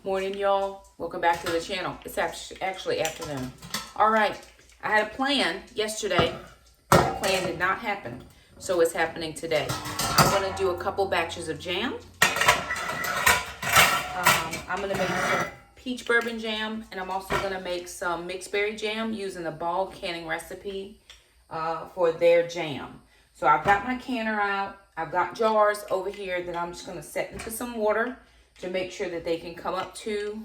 Morning, y'all. Welcome back to the channel. It's actually afternoon. All right. I had a plan yesterday. The plan did not happen. So it's happening today. I'm going to do a couple batches of jam. I'm going to make some peach bourbon jam. And I'm also going to make some mixed berry jam using the ball canning recipe for their jam. So I've got my canner out. I've got jars over here that I'm just going to set into some water to make sure that they can come up to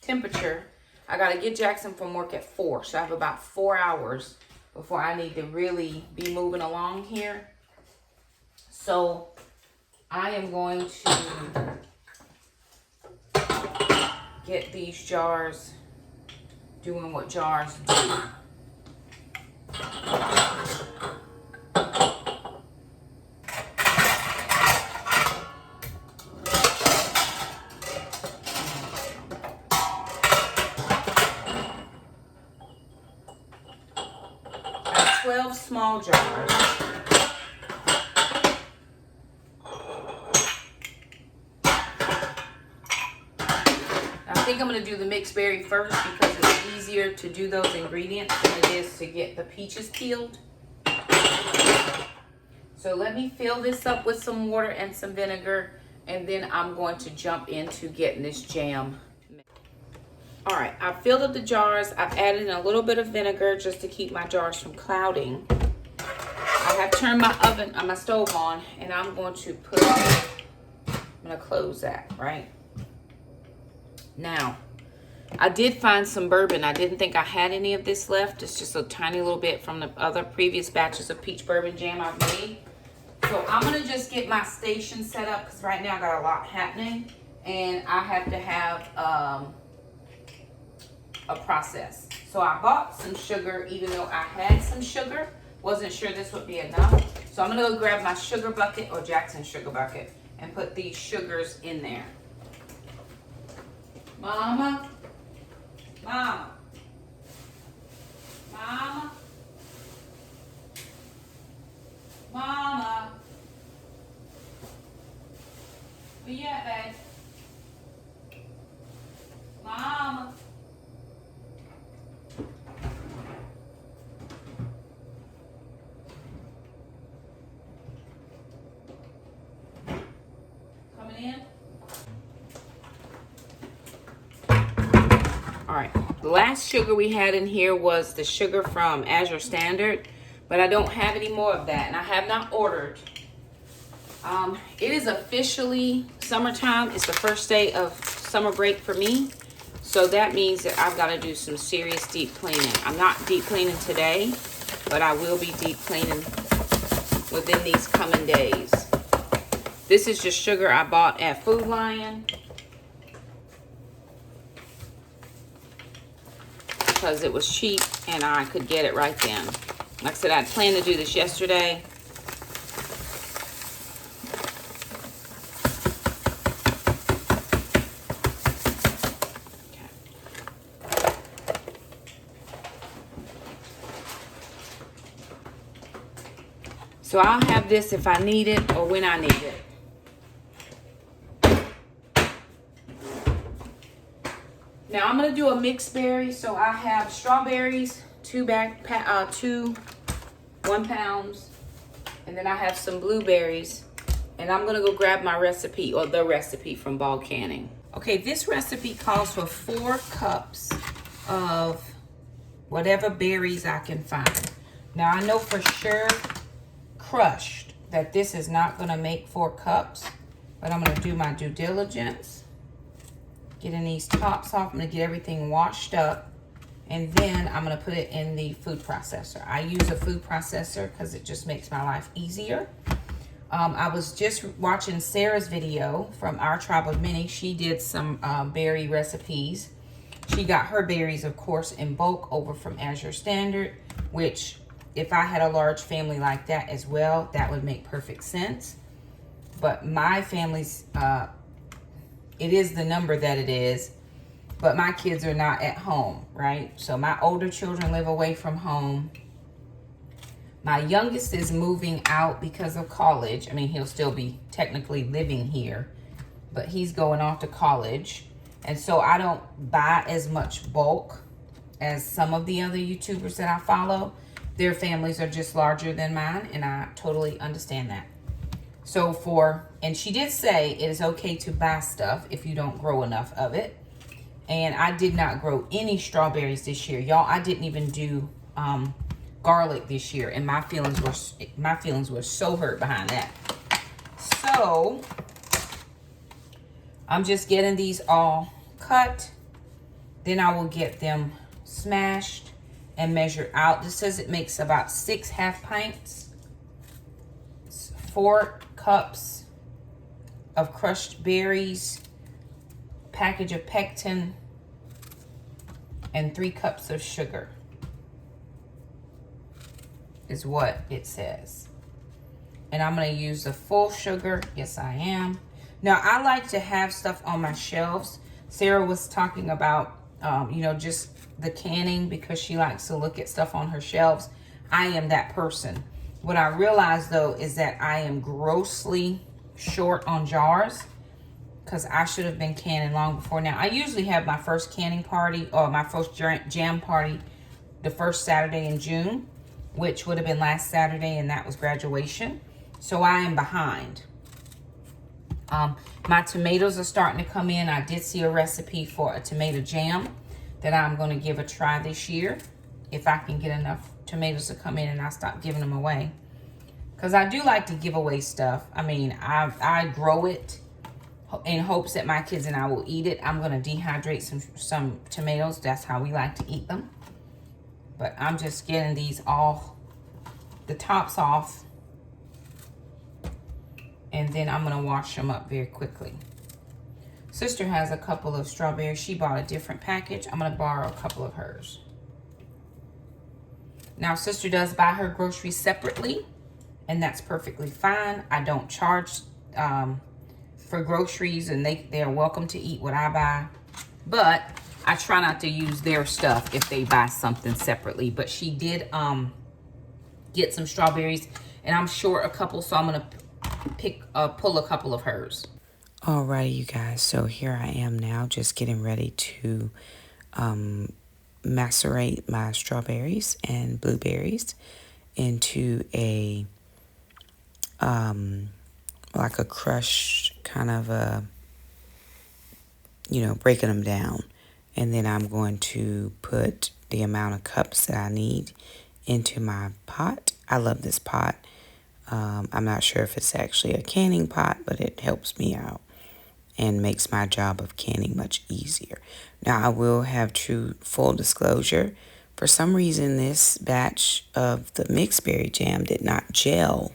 temperature. I got to get Jackson from work at 4, so I have about 4 hours before I need to really be moving along here. So I am going to get these jars doing what jars do. 12 small jars. I think I'm going to do the mixed berry first because it's easier to do those ingredients than it is to get the peaches peeled. So let me fill this up with some water and some vinegar, and then I'm going to jump into getting this jam. All right, I've filled up the jars. I've added in a little bit of vinegar just to keep my jars from clouding. I have turned my stove on, and I'm going to close that, right? Now, I did find some bourbon. I didn't think I had any of this left. It's just a tiny little bit from the other previous batches of peach bourbon jam I've made. So I'm gonna just get my station set up because right now I got a lot happening, and I have to have a process. So I bought some sugar, even though I had some sugar. Wasn't sure this would be enough. So I'm gonna go grab my sugar bucket, or Jackson's sugar bucket, and put these sugars in there. Mama, Mama, Mama, Mama. Where you at, babe? Mama. All right, the last sugar we had in here was the sugar from Azure Standard, but I don't have any more of that, and I have not ordered. It is officially summertime. It's the first day of summer break for me, so that means that I've got to do some serious deep cleaning. I'm not deep cleaning today, but I will be deep cleaning within these coming days. This is just sugar I bought at Food Lion because it was cheap and I could get it right then. Like I said, I planned to do this yesterday. Okay. So I'll have this if I need it or when I need it. Now I'm gonna do a mixed berry, so I have strawberries, 1 pounds, and then I have some blueberries, and I'm gonna go grab my recipe, or the recipe from Ball Canning. Okay, this recipe calls for 4 cups of whatever berries I can find. Now I know for sure, crushed, that this is not gonna make 4 cups, but I'm gonna do my due diligence. Getting these tops off, I'm gonna get everything washed up, and then I'm gonna put it in the food processor. I use a food processor because it just makes my life easier. I was just watching Sarah's video from Our Tribe of Many. She did some berry recipes. She got her berries, of course, in bulk over from Azure Standard, which if I had a large family like that as well, that would make perfect sense. But my family's, it is the number that it is, but my kids are not at home, right? So my older children live away from home. My youngest is moving out because of college. I mean, he'll still be technically living here. but he's going off to college. And so I don't buy as much bulk as some of the other YouTubers that I follow. Their families are just larger than mine, and I totally understand that. So and she did say it is okay to buy stuff if you don't grow enough of it. And I did not grow any strawberries this year. Y'all, I didn't even do garlic this year, and my feelings were so hurt behind that. So I'm just getting these all cut. Then I will get them smashed and measured out. This says it makes about 6 half pints. It's 4 cups of crushed berries, package of pectin, and 3 cups of sugar is what it says. And I'm going to use the full sugar. Yes, I am. Now, I like to have stuff on my shelves. Sarah was talking about, you know, just the canning because she likes to look at stuff on her shelves. I am that person. What I realized, though, is that I am grossly short on jars because I should have been canning long before now. I usually have my first canning party or my first jam party the first Saturday in June, which would have been last Saturday, and that was graduation. So I am behind. My tomatoes are starting to come in. I did see a recipe for a tomato jam that I'm going to give a try this year, if I can get enough tomatoes to come in and I stop giving them away. Because I do like to give away stuff. I mean, I grow it in hopes that my kids and I will eat it. I'm going to dehydrate some tomatoes. That's how we like to eat them. But I'm just getting these all, the tops off. And then I'm going to wash them up very quickly. Sister has a couple of strawberries. She bought a different package. I'm going to borrow a couple of hers. Now, Sister does buy her groceries separately, and that's perfectly fine. I don't charge for groceries, and they are welcome to eat what I buy. But I try not to use their stuff if they buy something separately. But she did get some strawberries, and I'm short a couple, so I'm going to pull a couple of hers. Alrighty, you guys, so here I am now just getting ready to macerate my strawberries and blueberries into a like a crush kind of a, you know, breaking them down. And then I'm going to put the amount of cups that I need into my pot. I love this pot. I'm not sure if it's actually a canning pot, but it helps me out and makes my job of canning much easier. Now, I will have full disclosure. For some reason, this batch of the mixed berry jam did not gel.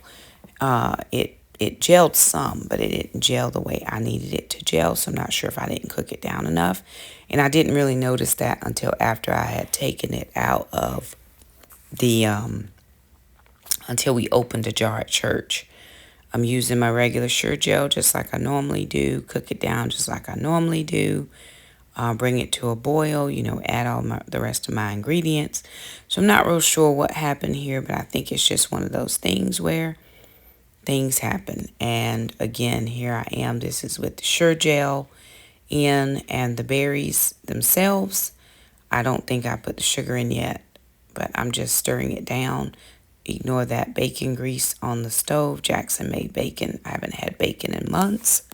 It gelled some, but it didn't gel the way I needed it to gel, so I'm not sure if I didn't cook it down enough. And I didn't really notice that until after I had taken it out of the until we opened the jar at church. I'm using my regular Sure-Gel just like I normally do. Cook it down just like I normally do. Bring it to a boil, you know, add all the rest of my ingredients. So I'm not real sure what happened here, but I think it's just one of those things where things happen. And again, here I am. This is with the Sure-Gel in and the berries themselves. I don't think I put the sugar in yet, but I'm just stirring it down. Ignore that bacon grease on the stove. Jackson made bacon. I haven't had bacon in months.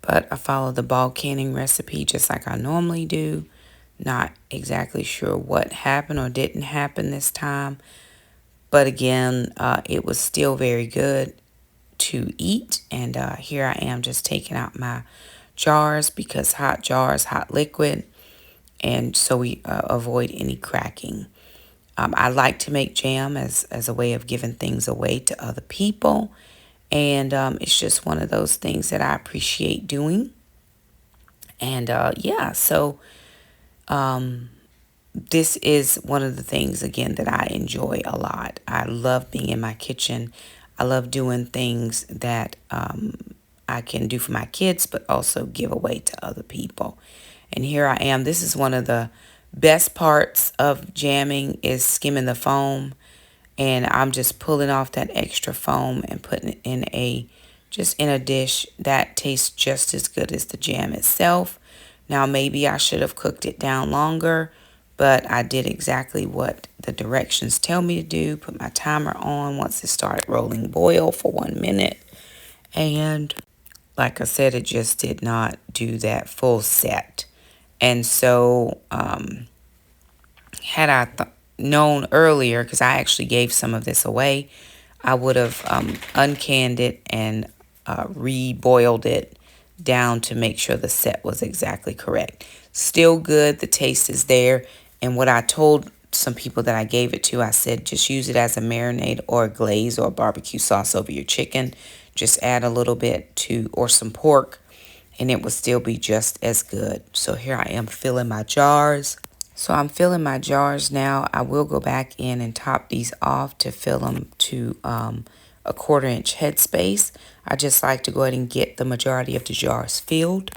But I followed the ball canning recipe just like I normally do. Not exactly sure what happened or didn't happen this time. But again, it was still very good to eat. And here I am just taking out my jars because hot jars, hot liquid. And so we avoid any cracking. I like to make jam as a way of giving things away to other people. And it's just one of those things that I appreciate doing. And yeah, so this is one of the things, again, that I enjoy a lot. I love being in my kitchen. I love doing things that I can do for my kids, but also give away to other people. And here I am. This is one of the best parts of jamming is skimming the foam. And I'm just pulling off that extra foam and putting it in a just in a dish. That tastes just as good as the jam itself. Now, maybe I should have cooked it down longer, but I did exactly what the directions tell me to do. Put my timer on once it started rolling boil for 1 minute. And like I said, it just did not do that full set. And so, had I known earlier, because I actually gave some of this away, I would have uncanned it and reboiled it down to make sure the set was exactly correct. Still good. The taste is there. And what I told some people that I gave it to, I said, just use it as a marinade or a glaze or a barbecue sauce over your chicken. Just add a little bit to, or some pork, and it will still be just as good. So here I am filling my jars. So I'm filling my jars now. I will go back in and top these off to fill them to a 1/4-inch headspace. I just like to go ahead and get the majority of the jars filled.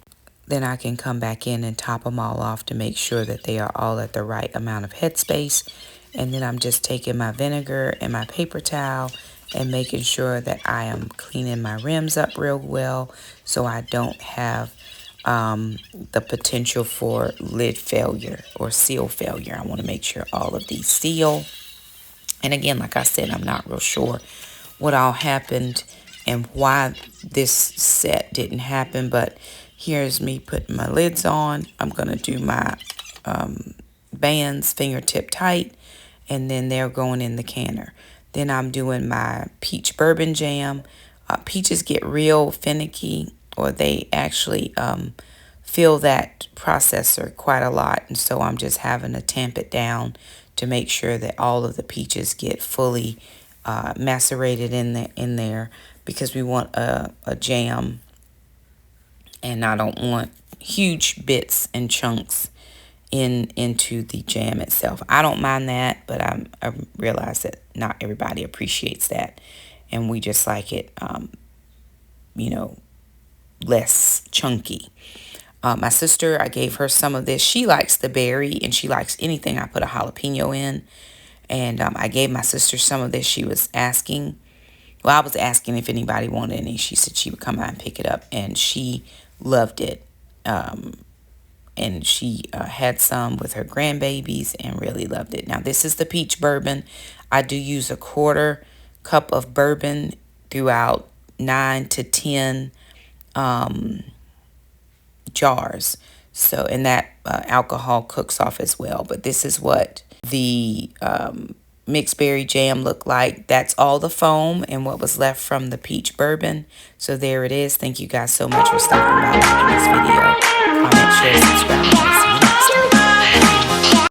Then I can come back in and top them all off to make sure that they are all at the right amount of headspace. And then I'm just taking my vinegar and my paper towel and making sure that I am cleaning my rims up real well so I don't have the potential for lid failure or seal failure. I want to make sure all of these seal. And again, like I said, I'm not real sure what all happened and why this set didn't happen, but here's me putting my lids on. I'm going to do my bands fingertip tight, and then they're going in the canner. Then I'm doing my peach bourbon jam. Peaches get real finicky, or they actually fill that processor quite a lot, and so I'm just having to tamp it down to make sure that all of the peaches get fully macerated in there because we want a jam, and I don't want huge bits and chunks into the jam itself. I don't mind that, but I realize that not everybody appreciates that, and we just like it, less chunky. My sister, I gave her some of this. She likes the berry, and she likes anything I put a jalapeno in. And I gave my sister some of this. She was asking. Well, I was asking if anybody wanted any. She said she would come out and pick it up, and she loved it. And she had some with her grandbabies and really loved it. Now, this is the peach bourbon. I do use a 1/4 cup of bourbon throughout 9 to 10 jars. So, and that alcohol cooks off as well. But this is what the mixed berry jam looked like. That's all the foam and what was left from the peach bourbon. So there it is. Thank you guys so much for stopping by in this video. Comment, share, subscribe.